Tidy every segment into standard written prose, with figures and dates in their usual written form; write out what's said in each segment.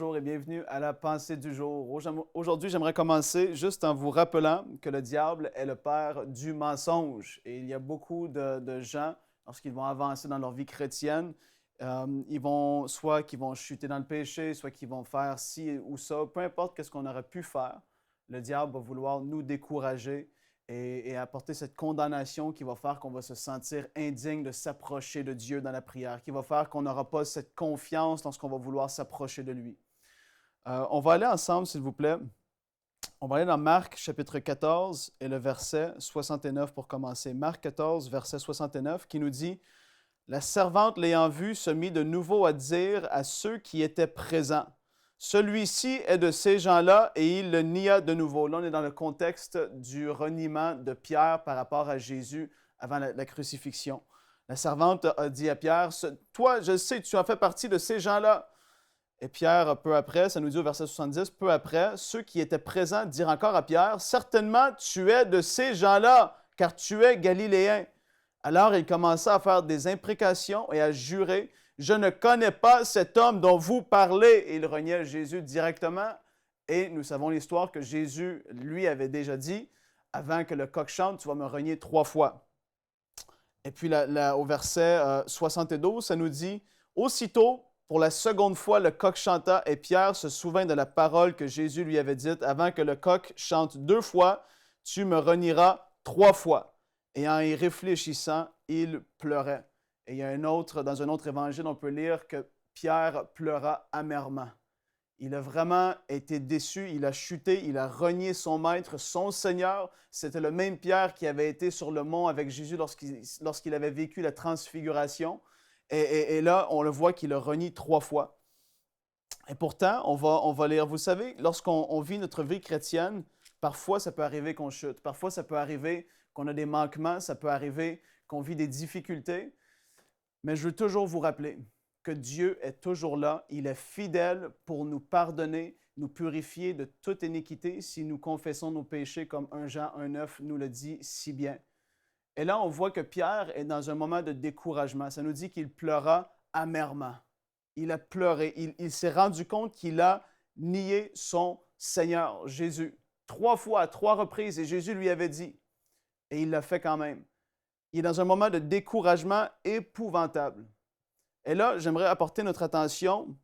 bonjour et bienvenue à la pensée du jour. Aujourd'hui, j'aimerais commencer juste en vous rappelant que le diable est le père du mensonge. Et il y a beaucoup de gens, lorsqu'ils vont avancer dans leur vie chrétienne, soit qu'ils vont chuter dans le péché, soit qu'ils vont faire ci ou ça, peu importe ce qu'on aurait pu faire, le diable va vouloir nous décourager et apporter cette condamnation qui va faire qu'on va se sentir indigne de s'approcher de Dieu dans la prière, qui va faire qu'on n'aura pas cette confiance lorsqu'on va vouloir s'approcher de lui. On va aller ensemble, s'il vous plaît. On va aller dans Marc, chapitre 14, et le verset 69 pour commencer. Marc 14, verset 69, qui nous dit « La servante l'ayant vu se mit de nouveau à dire à ceux qui étaient présents, celui-ci est de ces gens-là, et il le nia de nouveau. » Là, on est dans le contexte du reniement de Pierre par rapport à Jésus avant la crucifixion. La servante a dit à Pierre, « Toi, je sais, tu en fais partie de ces gens-là. » Et Pierre, peu après, ça nous dit au verset 70, peu après, ceux qui étaient présents dirent encore à Pierre, « Certainement, tu es de ces gens-là, car tu es galiléen. » Alors il commença à faire des imprécations et à jurer, « Je ne connais pas cet homme dont vous parlez. » Et il reniait Jésus directement. Et nous savons l'histoire que Jésus, lui, avait déjà dit, « Avant que le coq chante, tu vas me renier 3 fois. » Et puis au verset 72, ça nous dit, « Aussitôt, pour la seconde fois, le coq chanta et Pierre se souvint de la parole que Jésus lui avait dite, « Avant que le coq chante 2 fois, tu me renieras 3 fois. » Et en y réfléchissant, il pleurait. Et il y a dans un autre évangile, on peut lire que Pierre pleura amèrement. Il a vraiment été déçu, il a chuté, il a renié son maître, son Seigneur. C'était le même Pierre qui avait été sur le mont avec Jésus lorsqu'il avait vécu la transfiguration. Et là, on le voit qu'il a renié 3 fois. Et pourtant, on va lire, vous savez, lorsqu'on vit notre vie chrétienne, parfois ça peut arriver qu'on chute, parfois ça peut arriver qu'on a des manquements, ça peut arriver qu'on vit des difficultés. Mais je veux toujours vous rappeler que Dieu est toujours là. Il est fidèle pour nous pardonner, nous purifier de toute iniquité si nous confessons nos péchés comme 1 Jean 1,9 nous le dit si bien. Et là, on voit que Pierre est dans un moment de découragement. Ça nous dit qu'il pleura amèrement. Il a pleuré. Il s'est rendu compte qu'il a nié son Seigneur, Jésus. 3 fois, à 3 reprises, et Jésus lui avait dit. Et il l'a fait quand même. Il est dans un moment de découragement épouvantable. Et là, j'aimerais apporter notre attention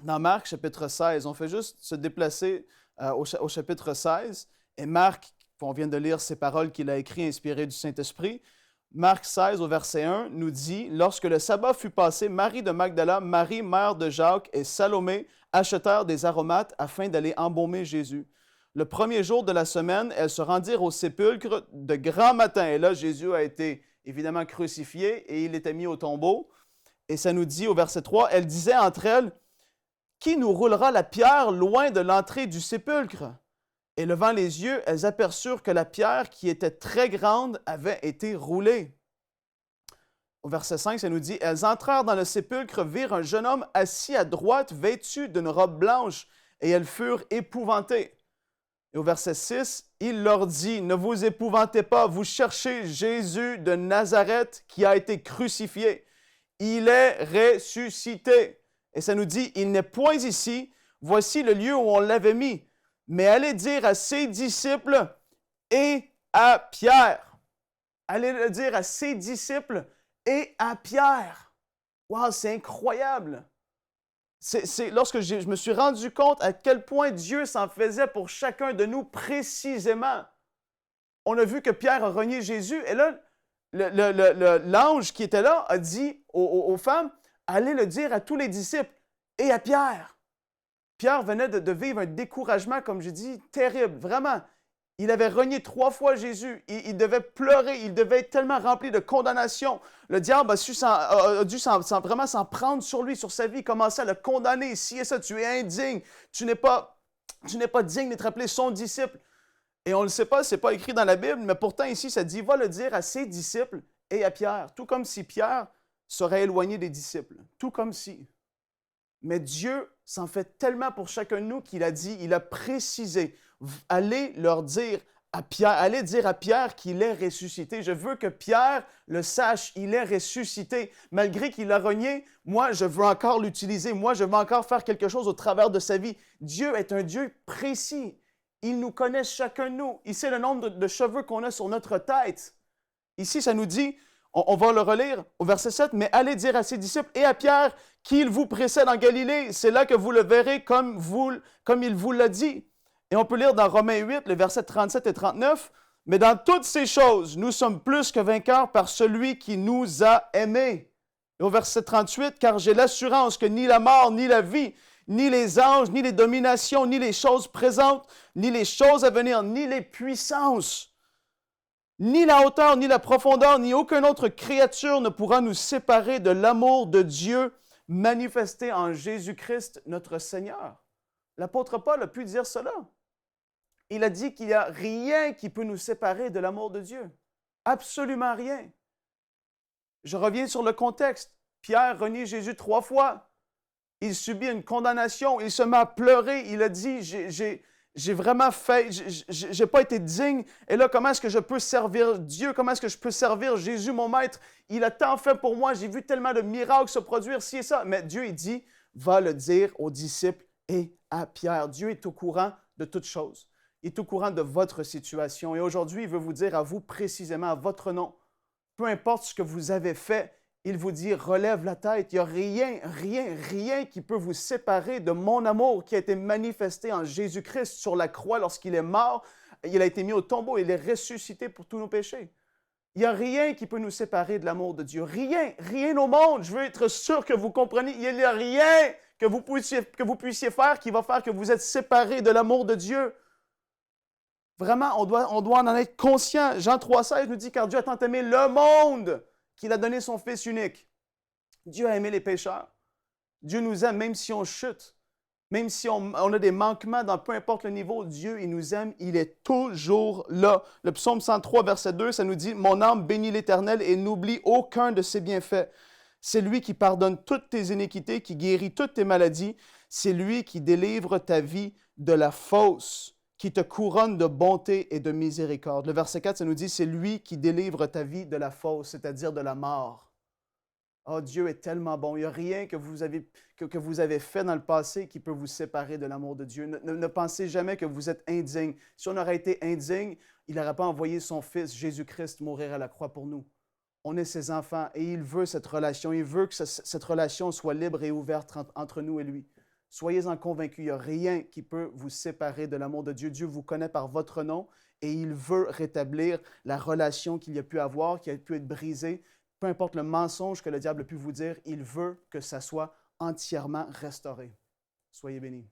dans Marc, chapitre 16. On fait juste se déplacer au chapitre 16. Et Marc, on vient de lire ces paroles qu'il a écrites inspirées du Saint-Esprit. Marc 16, au verset 1, nous dit « Lorsque le sabbat fut passé, Marie de Magdala, Marie, mère de Jacques et Salomé achetèrent des aromates afin d'aller embaumer Jésus. Le premier jour de la semaine, elles se rendirent au sépulcre de grand matin. » Et là, Jésus a été évidemment crucifié et il était mis au tombeau. Et ça nous dit au verset 3, elles disaient entre elles, « Qui nous roulera la pierre loin de l'entrée du sépulcre? » Et levant les yeux, elles aperçurent que la pierre, qui était très grande, avait été roulée. Au verset 5, ça nous dit, « Elles entrèrent dans le sépulcre, virent un jeune homme assis à droite, vêtu d'une robe blanche, et elles furent épouvantées. » Et au verset 6, il leur dit, « Ne vous épouvantez pas, vous cherchez Jésus de Nazareth qui a été crucifié. Il est ressuscité. » Et ça nous dit, « Il n'est point ici, voici le lieu où on l'avait mis. Mais allez dire à ses disciples et à Pierre. » Allez le dire à ses disciples et à Pierre. Wow, c'est incroyable! C'est lorsque je me suis rendu compte à quel point Dieu s'en faisait pour chacun de nous précisément. On a vu que Pierre a renié Jésus et là, l'ange qui était là a dit aux femmes, allez le dire à tous les disciples et à Pierre. Pierre venait de vivre un découragement, comme j'ai dit, terrible, vraiment. Il avait renié 3 fois Jésus. Il devait pleurer. Il devait être tellement rempli de condamnation. Le diable a dû vraiment s'en prendre sur lui, sur sa vie, commencer à le condamner. Si et ça, tu es indigne. Tu n'es pas digne d'être appelé son disciple. Et on ne le sait pas, ce n'est pas écrit dans la Bible, mais pourtant ici, ça dit, va le dire à ses disciples et à Pierre. Tout comme si Pierre serait éloigné des disciples. Tout comme si. Mais Dieu s'en fait tellement pour chacun de nous qu'il a dit, il a précisé, allez leur dire à Pierre, allez dire à Pierre qu'il est ressuscité. Je veux que Pierre le sache, il est ressuscité. Malgré qu'il a renié, moi, je veux encore l'utiliser. Moi, je veux encore faire quelque chose au travers de sa vie. Dieu est un Dieu précis. Il nous connaît chacun de nous. Il sait le nombre de cheveux qu'on a sur notre tête. Ici, ça nous dit, on va le relire au verset 7, « Mais allez dire à ses disciples et à Pierre qu'il vous précède en Galilée. C'est là que vous le verrez comme il vous l'a dit. » Et on peut lire dans Romains 8, le verset 37 et 39, « Mais dans toutes ces choses, nous sommes plus que vainqueurs par celui qui nous a aimés. » Et au verset 38, « Car j'ai l'assurance que ni la mort, ni la vie, ni les anges, ni les dominations, ni les choses présentes, ni les choses à venir, ni les puissances, ni la hauteur, ni la profondeur, ni aucune autre créature ne pourra nous séparer de l'amour de Dieu manifesté en Jésus-Christ, notre Seigneur. » L'apôtre Paul a pu dire cela. Il a dit qu'il n'y a rien qui peut nous séparer de l'amour de Dieu. Absolument rien. Je reviens sur le contexte. Pierre renie Jésus 3 fois. Il subit une condamnation. Il se met à pleurer. Il a dit, j'ai vraiment fait, j'ai pas été digne. Et là, comment est-ce que je peux servir Dieu? Comment est-ce que je peux servir Jésus, mon maître? Il a tant fait pour moi. J'ai vu tellement de miracles se produire, ci et ça. Mais Dieu, il dit, va le dire aux disciples et à Pierre. Dieu est au courant de toutes choses. Il est au courant de votre situation. Et aujourd'hui, il veut vous dire à vous précisément, à votre nom, peu importe ce que vous avez fait, il vous dit, relève la tête. Il n'y a rien qui peut vous séparer de mon amour qui a été manifesté en Jésus-Christ sur la croix lorsqu'il est mort. Il a été mis au tombeau, il est ressuscité pour tous nos péchés. Il n'y a rien qui peut nous séparer de l'amour de Dieu. Rien au monde. Je veux être sûr que vous compreniez. Il n'y a rien que vous puissiez faire qui va faire que vous êtes séparés de l'amour de Dieu. Vraiment, on doit en être conscient. Jean 3,16 nous dit, car Dieu a tant aimé le monde qu'il a donné son Fils unique. Dieu a aimé les pécheurs. Dieu nous aime même si on chute, même si on a des manquements dans peu importe le niveau. Dieu, il nous aime, il est toujours là. Le psaume 103, verset 2, ça nous dit, « Mon âme bénit l'Éternel et n'oublie aucun de ses bienfaits. C'est lui qui pardonne toutes tes iniquités, qui guérit toutes tes maladies. C'est lui qui délivre ta vie de la fausse, qui te couronne de bonté et de miséricorde. » Le verset 4, ça nous dit, c'est lui qui délivre ta vie de la fausse, c'est-à-dire de la mort. Oh, Dieu est tellement bon. Il n'y a rien que vous avez fait dans le passé qui peut vous séparer de l'amour de Dieu. Ne pensez jamais que vous êtes indigne. Si on aurait été indigne, il n'aurait pas envoyé son Fils, Jésus-Christ, mourir à la croix pour nous. On est ses enfants et il veut cette relation. Il veut que cette relation soit libre et ouverte entre nous et lui. Soyez-en convaincus, il n'y a rien qui peut vous séparer de l'amour de Dieu. Dieu vous connaît par votre nom et il veut rétablir la relation qu'il y a pu avoir, qui a pu être brisée. Peu importe le mensonge que le diable a pu vous dire, il veut que ça soit entièrement restauré. Soyez bénis.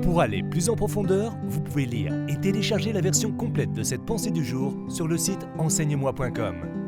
Pour aller plus en profondeur, vous pouvez lire et télécharger la version complète de cette pensée du jour sur le site enseigne-moi.com.